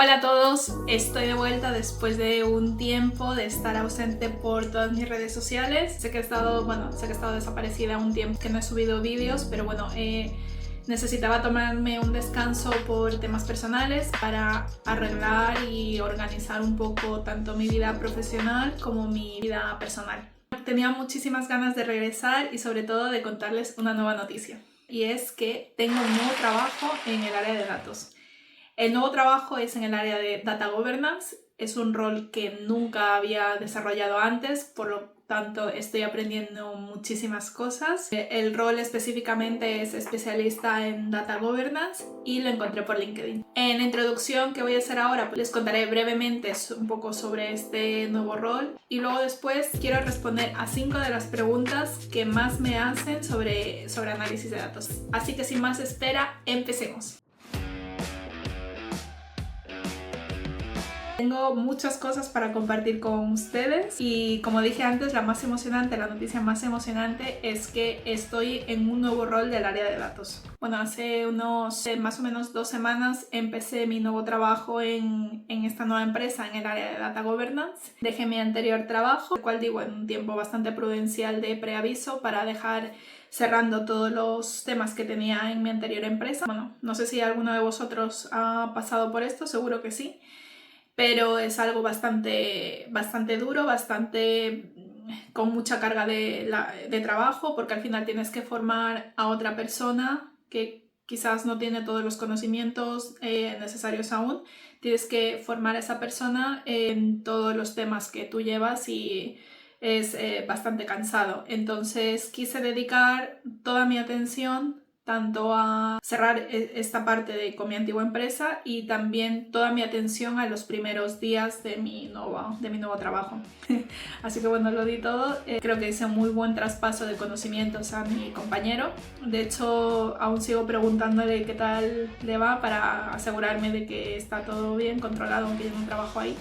Hola a todos, estoy de vuelta después de un tiempo de estar ausente por todas mis redes sociales. Sé que he estado desaparecida un tiempo, que no he subido vídeos, pero bueno, necesitaba tomarme un descanso por temas personales para arreglar y organizar un poco tanto mi vida profesional como mi vida personal. Tenía muchísimas ganas de regresar y sobre todo de contarles una nueva noticia, y es que tengo un nuevo trabajo en el área de datos. El nuevo trabajo es en el área de Data Governance. Es un rol que nunca había desarrollado antes, por lo tanto estoy aprendiendo muchísimas cosas. El rol específicamente es especialista en Data Governance y lo encontré por LinkedIn. En la introducción que voy a hacer ahora, pues les contaré brevemente un poco sobre este nuevo rol y luego después quiero responder a 5 de las preguntas que más me hacen sobre análisis de datos. Así que sin más espera, empecemos. Tengo muchas cosas para compartir con ustedes y como dije antes, la noticia más emocionante es que estoy en un nuevo rol del área de datos. Bueno, hace más o menos 2 semanas empecé mi nuevo trabajo en esta nueva empresa en el área de Data Governance. Dejé mi anterior trabajo, el cual digo en un tiempo bastante prudencial de preaviso para dejar cerrando todos los temas que tenía en mi anterior empresa. Bueno, no sé si alguno de vosotros ha pasado por esto, seguro que sí. Pero es algo bastante duro, con mucha carga de trabajo, porque al final tienes que formar a otra persona que quizás no tiene todos los conocimientos necesarios aún. Tienes que formar a esa persona en todos los temas que tú llevas y es bastante cansado. Entonces quise dedicar toda mi atención tanto a cerrar esta parte con mi antigua empresa y también toda mi atención a los primeros días de mi nuevo trabajo. Así que bueno, lo di todo. Creo que hice un muy buen traspaso de conocimientos a mi compañero. De hecho, aún sigo preguntándole qué tal le va para asegurarme de que está todo bien controlado, aunque yo no trabajo ahí.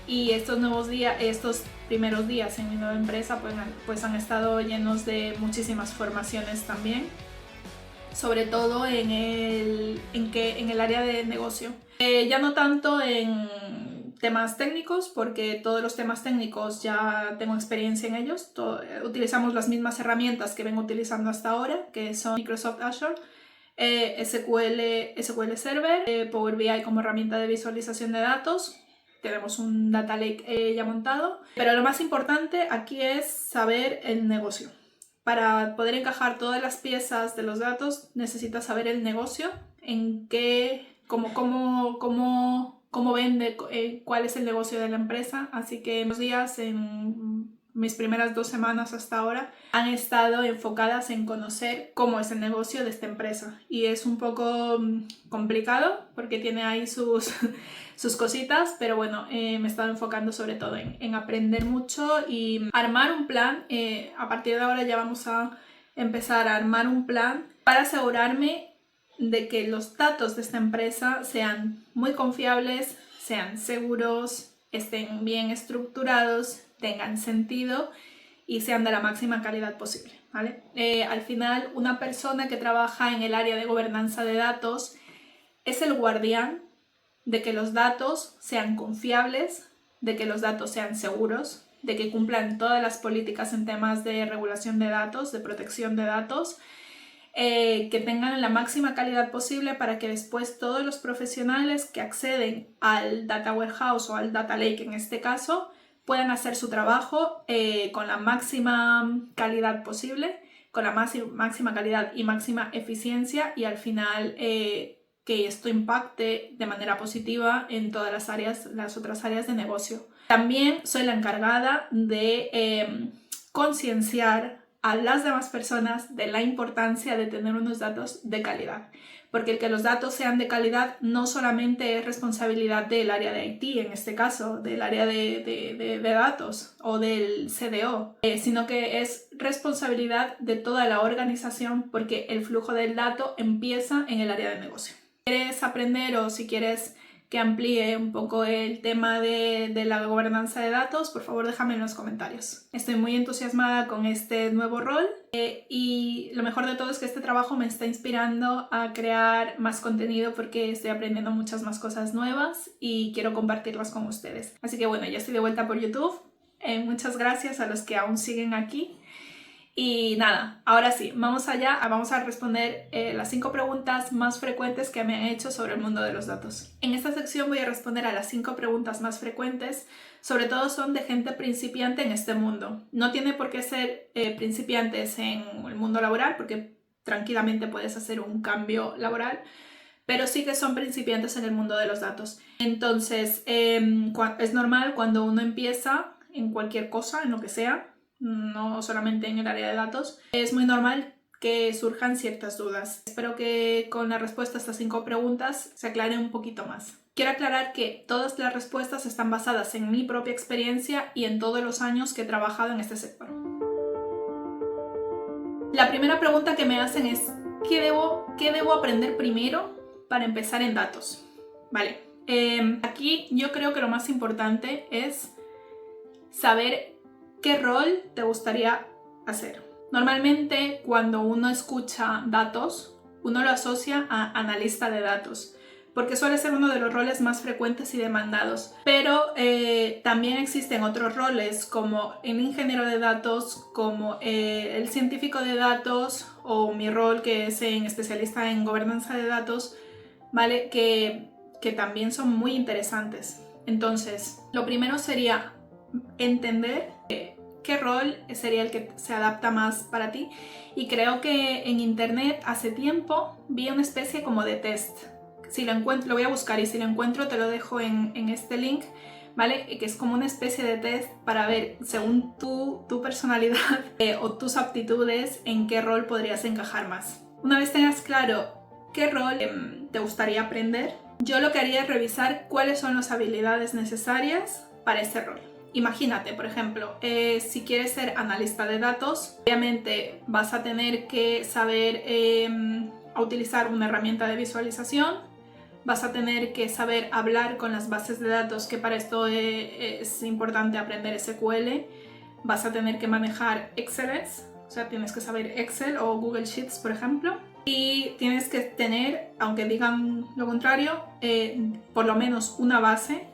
Y estos primeros días en mi nueva empresa pues han estado llenos de muchísimas formaciones también, sobre todo en el área de negocio. Ya no tanto en temas técnicos, porque todos los temas técnicos ya tengo experiencia en ellos. Utilizamos las mismas herramientas que vengo utilizando hasta ahora, que son Microsoft Azure, SQL Server, Power BI como herramienta de visualización de datos. Tenemos un Data Lake ya montado, pero lo más importante aquí es saber el negocio. Para poder encajar todas las piezas de los datos necesitas saber el negocio, cómo vende, cuál es el negocio de la empresa. Así que los días, en mis primeras 2 semanas hasta ahora, han estado enfocadas en conocer cómo es el negocio de esta empresa. Y es un poco complicado porque tiene ahí sus cositas, pero bueno, me he estado enfocando sobre todo en aprender mucho y armar un plan. A partir de ahora ya vamos a empezar a armar un plan para asegurarme de que los datos de esta empresa sean muy confiables, sean seguros, estén bien estructurados, tengan sentido y sean de la máxima calidad posible, ¿vale? Al final, una persona que trabaja en el área de gobernanza de datos es el guardián de que los datos sean confiables, de que los datos sean seguros, de que cumplan todas las políticas en temas de regulación de datos, de protección de datos, que tengan la máxima calidad posible para que después todos los profesionales que acceden al Data Warehouse o al Data Lake en este caso puedan hacer su trabajo con la máxima calidad posible, con la máxima calidad y máxima eficiencia, y al final que esto impacte de manera positiva en todas las otras áreas de negocio. También soy la encargada de concienciar a las demás personas de la importancia de tener unos datos de calidad, porque el que los datos sean de calidad no solamente es responsabilidad del área de IT, en este caso, del área de datos o del CDO, sino que es responsabilidad de toda la organización, porque el flujo del dato empieza en el área de negocio. Si quieres aprender o si quieres que amplíe un poco el tema de la gobernanza de datos, por favor déjame en los comentarios. Estoy muy entusiasmada con este nuevo rol y lo mejor de todo es que este trabajo me está inspirando a crear más contenido porque estoy aprendiendo muchas más cosas nuevas y quiero compartirlas con ustedes. Así que bueno, ya estoy de vuelta por YouTube. Muchas gracias a los que aún siguen aquí. Y nada, ahora sí, vamos allá, vamos a responder las 5 preguntas más frecuentes que me han hecho sobre el mundo de los datos. En esta sección voy a responder a las 5 preguntas más frecuentes, sobre todo son de gente principiante en este mundo. No tiene por qué ser principiantes en el mundo laboral, porque tranquilamente puedes hacer un cambio laboral, pero sí que son principiantes en el mundo de los datos. Entonces, es normal cuando uno empieza en cualquier cosa, en lo que sea, no solamente en el área de datos, es muy normal que surjan ciertas dudas. Espero que con la respuesta a estas 5 preguntas se aclare un poquito más. Quiero aclarar que todas las respuestas están basadas en mi propia experiencia y en todos los años que he trabajado en este sector. La primera pregunta que me hacen es ¿qué debo aprender primero para empezar en datos? Vale, aquí yo creo que lo más importante es saber ¿qué rol te gustaría hacer? Normalmente cuando uno escucha datos, uno lo asocia a analista de datos, porque suele ser uno de los roles más frecuentes y demandados. Pero también existen otros roles como el ingeniero de datos, como el científico de datos o mi rol que es en especialista en gobernanza de datos, ¿vale? Que también son muy interesantes. Entonces, lo primero sería entender qué rol sería el que se adapta más para ti, y creo que en internet hace tiempo vi una especie como de test. Si lo encuentro, lo voy a buscar y si lo encuentro te lo dejo en este link, ¿vale? Que es como una especie de test para ver según tu personalidad o tus aptitudes en qué rol podrías encajar más. Una vez tengas claro qué rol te gustaría aprender, yo lo que haría es revisar cuáles son las habilidades necesarias para ese rol. Imagínate, por ejemplo, si quieres ser analista de datos, obviamente vas a tener que saber utilizar una herramienta de visualización, vas a tener que saber hablar con las bases de datos, que para esto es importante aprender SQL, vas a tener que manejar Excel, o sea, tienes que saber Excel o Google Sheets, por ejemplo, y tienes que tener, aunque digan lo contrario, por lo menos una base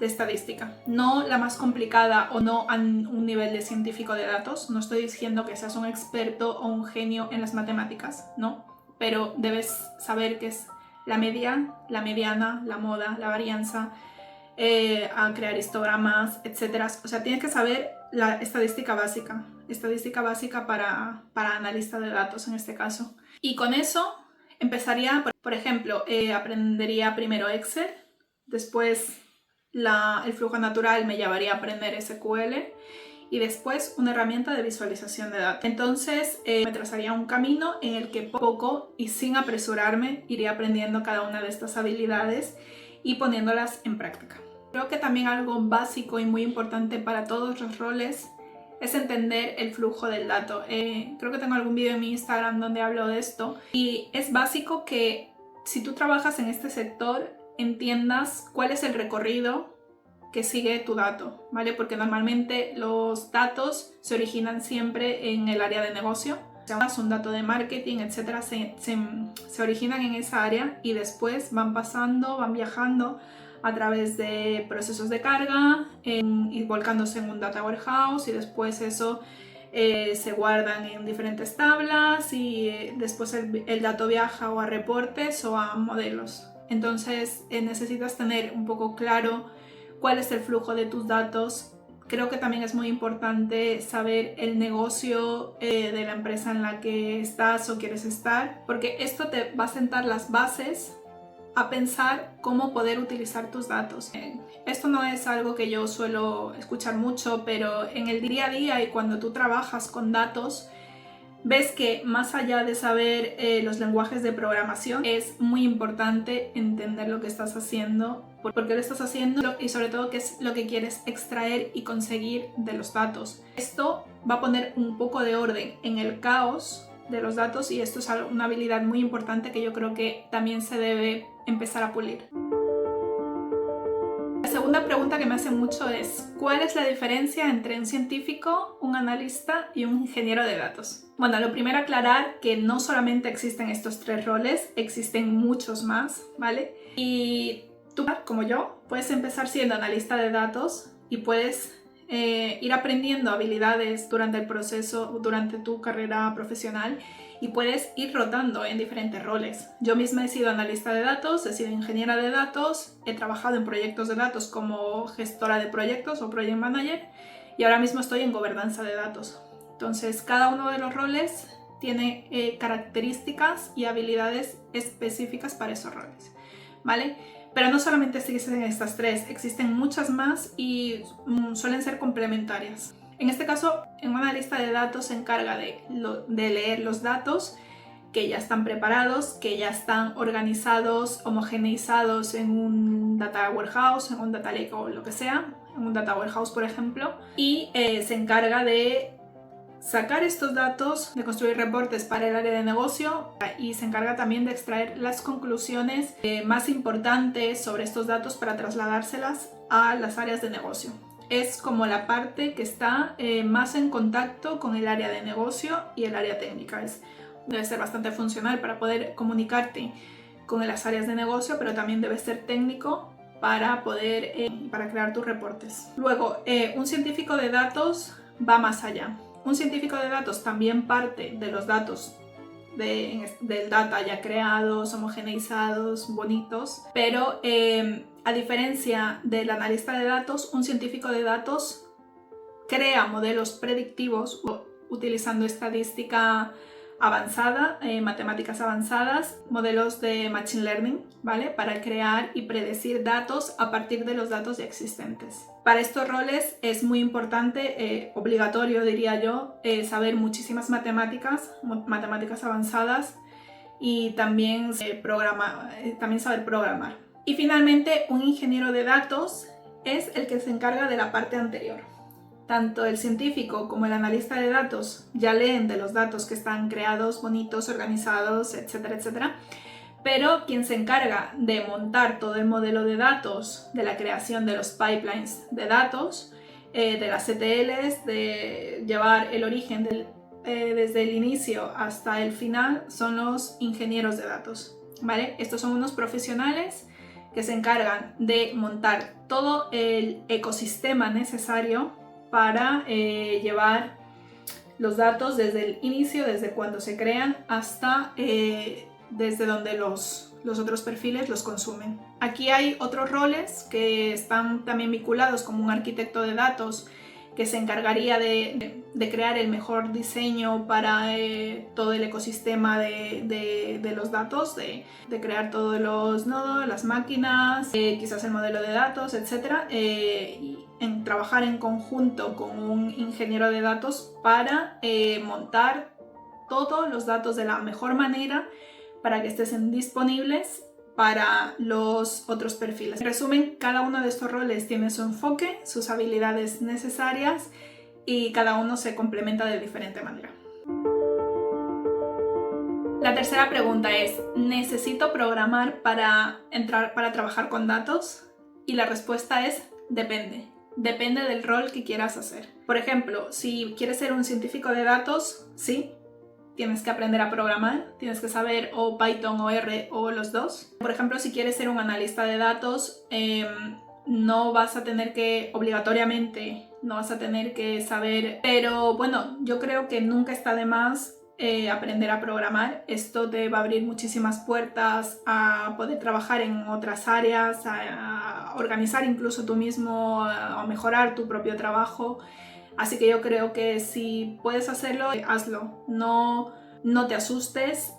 de estadística, no la más complicada o no a un nivel de científico de datos. No estoy diciendo que seas un experto o un genio en las matemáticas, no, pero debes saber qué es la media, la mediana, la moda, la varianza, a crear histogramas, etc. O sea, tienes que saber la estadística básica para analista de datos en este caso. Y con eso empezaría, por ejemplo, aprendería primero Excel, después el flujo natural me llevaría a aprender SQL y después una herramienta de visualización de datos. Entonces me trazaría un camino en el que poco y sin apresurarme iría aprendiendo cada una de estas habilidades y poniéndolas en práctica. Creo que también algo básico y muy importante para todos los roles es entender el flujo del dato. Creo que tengo algún vídeo en mi Instagram donde hablo de esto y es básico que si tú trabajas en este sector entiendas cuál es el recorrido que sigue tu dato, ¿vale? Porque normalmente los datos se originan siempre en el área de negocio. O sea, un dato de marketing, etcétera, se originan en esa área y después van pasando, van viajando a través de procesos de carga y volcándose en un data warehouse y después eso se guardan en diferentes tablas y después el dato viaja o a reportes o a modelos. Entonces necesitas tener un poco claro cuál es el flujo de tus datos. Creo que también es muy importante saber el negocio de la empresa en la que estás o quieres estar, porque esto te va a sentar las bases a pensar cómo poder utilizar tus datos. Esto no es algo que yo suelo escuchar mucho, pero en el día a día y cuando tú trabajas con datos, ves que más allá de saber los lenguajes de programación, es muy importante entender lo que estás haciendo, por qué lo estás haciendo y sobre todo qué es lo que quieres extraer y conseguir de los datos. Esto va a poner un poco de orden en el caos de los datos y esto es una habilidad muy importante que yo creo que también se debe empezar a pulir. Una pregunta que me hacen mucho es ¿cuál es la diferencia entre un científico, un analista y un ingeniero de datos? Bueno, lo primero aclarar que no solamente existen estos 3 roles, existen muchos más, ¿vale? Y tú, como yo, puedes empezar siendo analista de datos y puedes ir aprendiendo habilidades durante el proceso, durante tu carrera profesional, y puedes ir rotando en diferentes roles. Yo misma he sido analista de datos, he sido ingeniera de datos, he trabajado en proyectos de datos como gestora de proyectos o project manager, y ahora mismo estoy en gobernanza de datos. Entonces, cada uno de los roles tiene características y habilidades específicas para esos roles, ¿vale? Pero no solamente existen estas 3, existen muchas más y suelen ser complementarias. En este caso, un analista de datos se encarga de leer los datos que ya están preparados, que ya están organizados, homogeneizados en un data warehouse, en un data lake o lo que sea, en un data warehouse por ejemplo, y se encarga de sacar estos datos, de construir reportes para el área de negocio, y se encarga también de extraer las conclusiones más importantes sobre estos datos para trasladárselas a las áreas de negocio. Es como la parte que está más en contacto con el área de negocio y el área técnica. Debe ser bastante funcional para poder comunicarte con las áreas de negocio, pero también debe ser técnico para poder para crear tus reportes. Luego, un científico de datos va más allá. Un científico de datos también parte de los datos del data ya creados, homogeneizados, bonitos, pero a diferencia del analista de datos, un científico de datos crea modelos predictivos utilizando estadística avanzada, matemáticas avanzadas, modelos de Machine Learning, ¿vale? Para crear y predecir datos a partir de los datos ya existentes. Para estos roles es muy importante, obligatorio diría yo, saber muchísimas matemáticas avanzadas y también saber programar. Y finalmente, un ingeniero de datos es el que se encarga de la parte anterior. Tanto el científico como el analista de datos ya leen de los datos que están creados, bonitos, organizados, etcétera, etcétera. Pero quien se encarga de montar todo el modelo de datos, de la creación de los pipelines de datos, de las ETLs, de llevar el origen desde el inicio hasta el final, son los ingenieros de datos, ¿vale? Estos son unos profesionales que se encargan de montar todo el ecosistema necesario para llevar los datos desde el inicio, desde cuando se crean hasta desde donde los otros perfiles los consumen. Aquí hay otros roles que están también vinculados, como un arquitecto de datos que se encargaría de crear el mejor diseño para todo el ecosistema de los datos, de crear todos los nodos, las máquinas, quizás el modelo de datos, etc. Y trabajar en conjunto con un ingeniero de datos para montar todos los datos de la mejor manera para que estén disponibles para los otros perfiles. En resumen, cada uno de estos roles tiene su enfoque, sus habilidades necesarias y cada uno se complementa de diferente manera. La tercera pregunta es, ¿necesito programar para trabajar con datos? Y la respuesta es, depende. Depende del rol que quieras hacer. Por ejemplo, si quieres ser un científico de datos, sí, tienes que aprender a programar, tienes que saber o Python o R o los dos. Por ejemplo, si quieres ser un analista de datos, no vas a tener que, obligatoriamente, no vas a tener que saber, pero bueno, yo creo que nunca está de más aprender a programar. Esto te va a abrir muchísimas puertas a poder trabajar en otras áreas, a organizar incluso tú mismo, a mejorar tu propio trabajo. Así que yo creo que si puedes hacerlo, hazlo. No te asustes,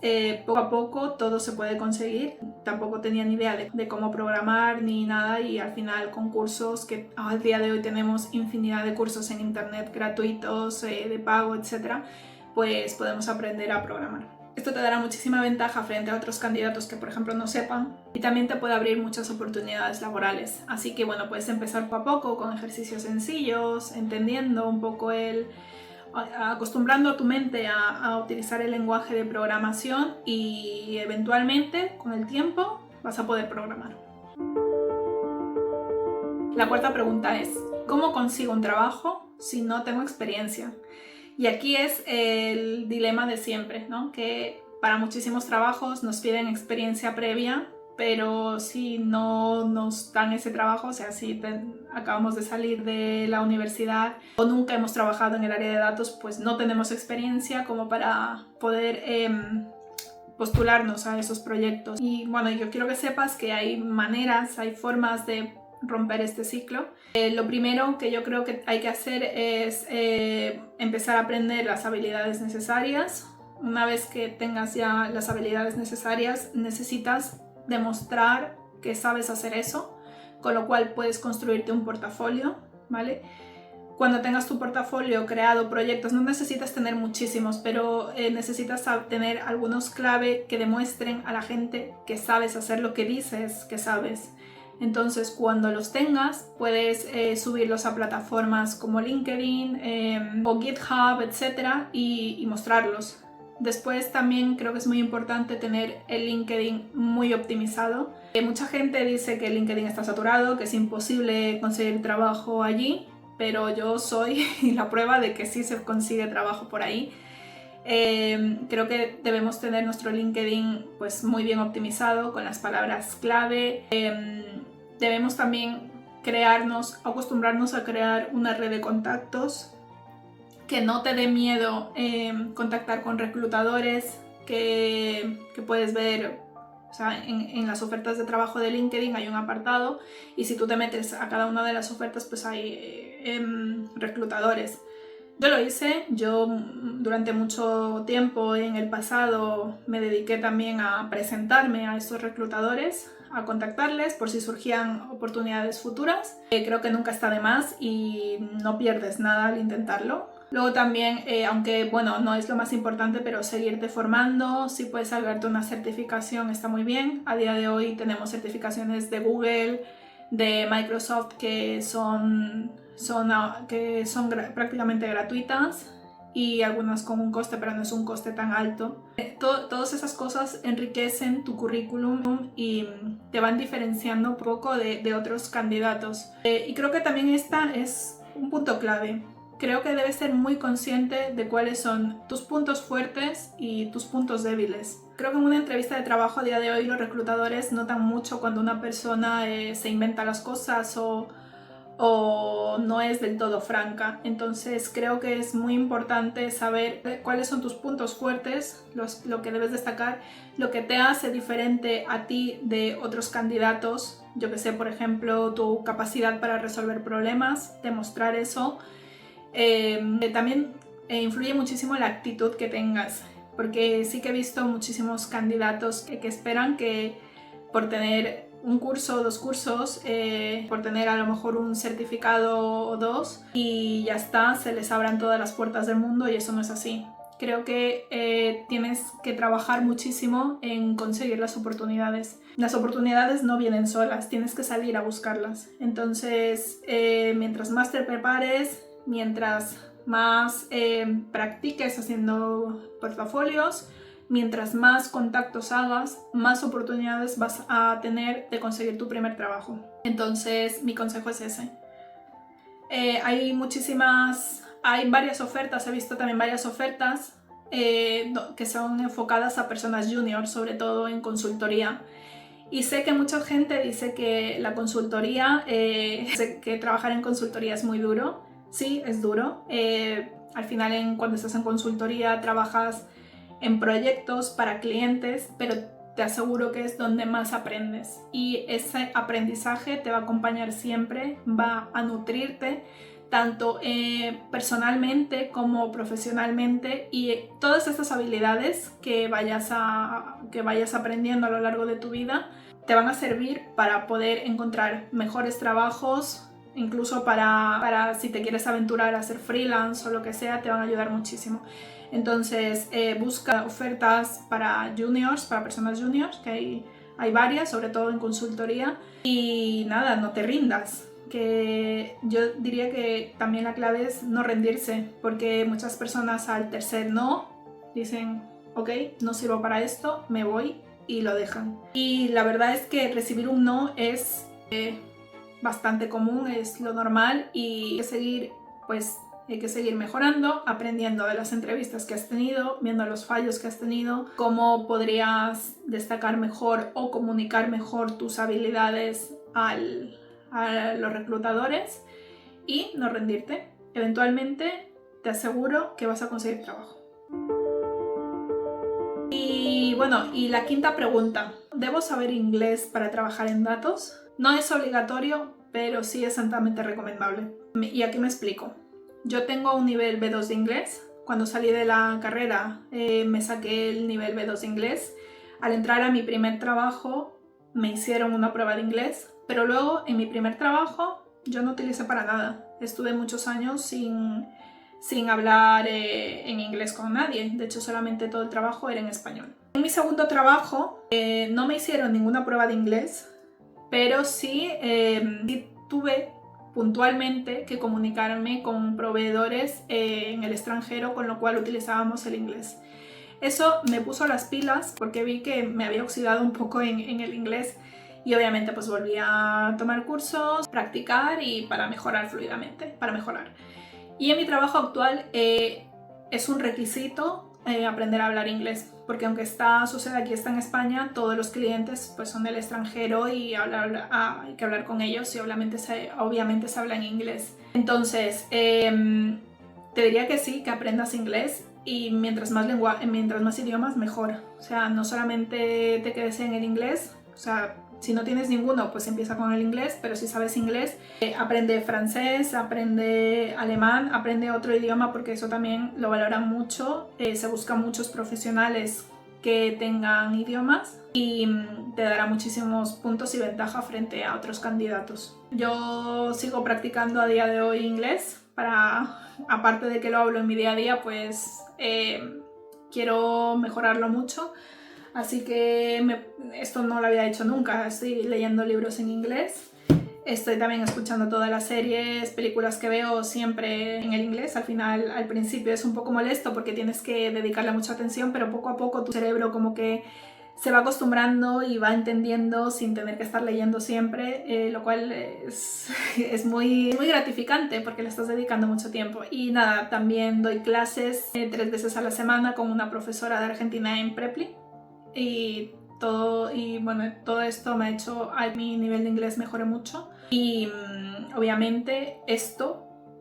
poco a poco todo se puede conseguir. Tampoco tenía ni idea de cómo programar ni nada, y al final con cursos, que al día de hoy tenemos infinidad de cursos en internet gratuitos, de pago, etc., pues podemos aprender a programar. Esto te dará muchísima ventaja frente a otros candidatos que, por ejemplo, no sepan, y también te puede abrir muchas oportunidades laborales. Así que bueno, puedes empezar poco a poco con ejercicios sencillos, entendiendo un poco acostumbrando a tu mente a utilizar el lenguaje de programación, y eventualmente, con el tiempo, vas a poder programar. La cuarta pregunta es, ¿cómo consigo un trabajo si no tengo experiencia? Y aquí es el dilema de siempre, ¿no? Que para muchísimos trabajos nos piden experiencia previa, pero si no nos dan ese trabajo, o sea, si acabamos de salir de la universidad o nunca hemos trabajado en el área de datos, pues no tenemos experiencia como para poder postularnos a esos proyectos. Y bueno, yo quiero que sepas que hay maneras, hay formas de romper este ciclo. Lo primero que yo creo que hay que hacer es empezar a aprender las habilidades necesarias. Una vez que tengas ya las habilidades necesarias, necesitas demostrar que sabes hacer eso, con lo cual puedes construirte un portafolio, ¿vale? Cuando tengas tu portafolio creado, proyectos, no necesitas tener muchísimos, pero necesitas tener algunos clave que demuestren a la gente que sabes hacer lo que dices que sabes. Entonces, cuando los tengas, puedes subirlos a plataformas como LinkedIn o GitHub, etc. y mostrarlos. Después también creo que es muy importante tener el LinkedIn muy optimizado. Mucha gente dice que LinkedIn está saturado, que es imposible conseguir trabajo allí, pero yo soy la prueba de que sí se consigue trabajo por ahí. Creo que debemos tener nuestro LinkedIn pues muy bien optimizado con las palabras clave. Debemos también acostumbrarnos a crear una red de contactos, que no te dé miedo contactar con reclutadores, que puedes ver, o sea, en las ofertas de trabajo de LinkedIn hay un apartado y si tú te metes a cada una de las ofertas pues hay reclutadores. Yo lo hice, yo durante mucho tiempo en el pasado me dediqué también a presentarme a estos reclutadores, a contactarles por si surgían oportunidades futuras. Creo que nunca está de más y no pierdes nada al intentarlo. Luego también, aunque bueno, no es lo más importante, pero seguirte formando, si puedes salvarte una certificación está muy bien. A día de hoy tenemos certificaciones de Google, de Microsoft que son prácticamente gratuitas y algunas con un coste, pero no es un coste tan alto. Todas esas cosas enriquecen tu currículum y te van diferenciando un poco de otros candidatos. Y creo que también esta es un punto clave. Creo que debes ser muy consciente de cuáles son tus puntos fuertes y tus puntos débiles. Creo que en una entrevista de trabajo a día de hoy los reclutadores notan mucho cuando una persona se inventa las cosas o no es del todo franca. Entonces creo que es muy importante saber cuáles son tus puntos fuertes, lo que debes destacar, lo que te hace diferente a ti de otros candidatos. Yo que sé, por ejemplo, tu capacidad para resolver problemas, demostrar eso. También influye muchísimo la actitud que tengas, porque sí que he visto muchísimos candidatos que esperan que por tener un curso o dos cursos, por tener a lo mejor un certificado o dos y ya está, se les abran todas las puertas del mundo, y eso no es así. Creo que tienes que trabajar muchísimo en conseguir las oportunidades. Las oportunidades no vienen solas, tienes que salir a buscarlas. Entonces, mientras más te prepares, mientras más practiques haciendo portafolios, mientras más contactos hagas, más oportunidades vas a tener de conseguir tu primer trabajo. Entonces, mi consejo es ese. Hay varias ofertas, he visto también varias ofertas que son enfocadas a personas junior, sobre todo en consultoría. Y sé que mucha gente dice que la consultoría, que trabajar en consultoría es muy duro. Sí, es duro. Al final, cuando estás en consultoría, trabajas en proyectos para clientes, pero te aseguro que es donde más aprendes. Y ese aprendizaje te va a acompañar siempre, va a nutrirte, tanto personalmente como profesionalmente, y todas estas habilidades que vayas aprendiendo a lo largo de tu vida te van a servir para poder encontrar mejores trabajos, incluso para si te quieres aventurar a hacer freelance o lo que sea, te van a ayudar muchísimo. Entonces busca ofertas para juniors, para personas juniors, que hay varias, sobre todo en consultoría, y nada, no te rindas. Que yo diría que también la clave es no rendirse, porque muchas personas al tercer no dicen, ok, no sirvo para esto, me voy, y lo dejan. Y la verdad es que recibir un no es bastante común, es lo normal y hay que seguir mejorando, aprendiendo de las entrevistas que has tenido, viendo los fallos que has tenido, cómo podrías destacar mejor o comunicar mejor tus habilidades a los reclutadores y no rendirte. Eventualmente te aseguro que vas a conseguir trabajo. Y bueno, y la quinta pregunta, ¿debo saber inglés para trabajar en datos? No es obligatorio, pero sí es altamente recomendable. Y aquí me explico. Yo tengo un nivel B2 de inglés. Cuando salí de la carrera me saqué el nivel B2 de inglés. Al entrar a mi primer trabajo me hicieron una prueba de inglés, pero luego en mi primer trabajo yo no utilicé para nada. Estuve muchos años sin hablar en inglés con nadie. De hecho, solamente todo el trabajo era en español. En mi segundo trabajo no me hicieron ninguna prueba de inglés, pero sí tuve puntualmente que comunicarme con proveedores en el extranjero, con lo cual utilizábamos el inglés. Eso me puso las pilas porque vi que me había oxidado un poco en el inglés y obviamente pues volví a tomar cursos, practicar y para mejorar fluidamente, Y en mi trabajo actual es un requisito aprender a hablar inglés, porque aunque su sede aquí está en España, todos los clientes pues son del extranjero y hay que hablar con ellos y obviamente se habla en inglés. Entonces, te diría que sí, que aprendas inglés y mientras más idiomas mejor. O sea, no solamente te quedes en el inglés, o sea, si no tienes ninguno, pues empieza con el inglés, pero si sabes inglés, aprende francés, aprende alemán, aprende otro idioma porque eso también lo valoran mucho. Se buscan muchos profesionales que tengan idiomas y te dará muchísimos puntos y ventaja frente a otros candidatos. Yo sigo practicando a día de hoy inglés aparte de que lo hablo en mi día a día, pues quiero mejorarlo mucho. Así que esto no lo había hecho nunca, estoy leyendo libros en inglés, estoy también escuchando todas las series, películas que veo siempre en el inglés. Al final, al principio es un poco molesto porque tienes que dedicarle mucha atención, pero poco a poco tu cerebro como que se va acostumbrando y va entendiendo sin tener que estar leyendo siempre, lo cual es muy gratificante porque le estás dedicando mucho tiempo. Y nada, también doy clases 3 veces a la semana con una profesora de Argentina en Preply. Y todo esto me ha hecho a mi nivel de inglés mejore mucho y obviamente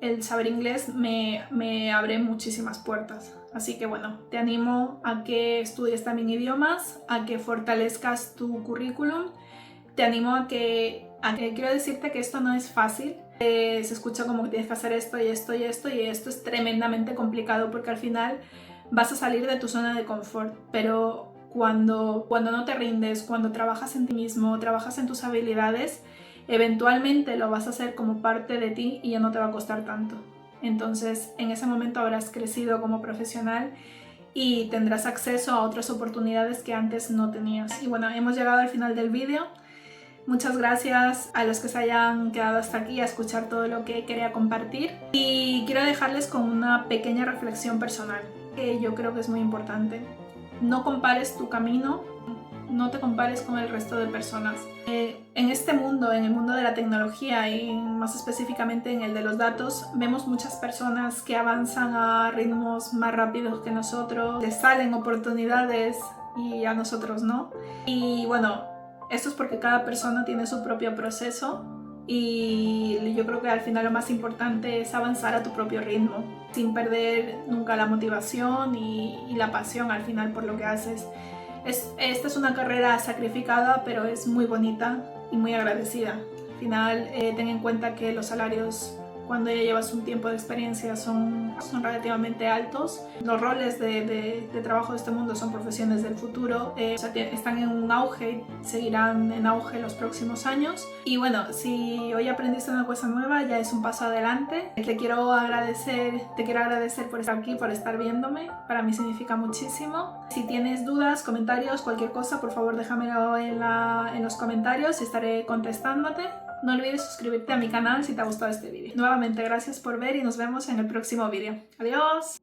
el saber inglés me abre muchísimas puertas. Así que bueno, te animo a que estudies también idiomas, a que fortalezcas tu currículum, te animo a que quiero decirte que esto no es fácil. Se escucha como que tienes que hacer esto y esto y esto, y esto es tremendamente complicado porque al final vas a salir de tu zona de confort, pero cuando no te rindes, cuando trabajas en ti mismo, trabajas en tus habilidades, eventualmente lo vas a hacer como parte de ti y ya no te va a costar tanto. Entonces, en ese momento habrás crecido como profesional y tendrás acceso a otras oportunidades que antes no tenías. Y bueno, hemos llegado al final del vídeo. Muchas gracias a los que se hayan quedado hasta aquí a escuchar todo lo que quería compartir. Y quiero dejarles con una pequeña reflexión personal, que yo creo que es muy importante. No compares tu camino, no te compares con el resto de personas. En este mundo, en el mundo de la tecnología y más específicamente en el de los datos, vemos muchas personas que avanzan a ritmos más rápidos que nosotros, les salen oportunidades y a nosotros no. Y bueno, esto es porque cada persona tiene su propio proceso y yo creo que al final lo más importante es avanzar a tu propio ritmo, sin perder nunca la motivación y la pasión al final por lo que haces. Esta es una carrera sacrificada, pero es muy bonita y muy agradecida. Al final, ten en cuenta que los salarios cuando ya llevas un tiempo de experiencia son relativamente altos. Los roles de trabajo de este mundo son profesiones del futuro, o sea, están en un auge y seguirán en auge los próximos años. Y bueno, si hoy aprendiste una cosa nueva, ya es un paso adelante. Te quiero agradecer por estar aquí, por estar viéndome. Para mí significa muchísimo. Si tienes dudas, comentarios, cualquier cosa, por favor déjamelo en los comentarios y estaré contestándote. No olvides suscribirte a mi canal si te ha gustado este vídeo. Nuevamente, gracias por ver y nos vemos en el próximo vídeo. ¡Adiós!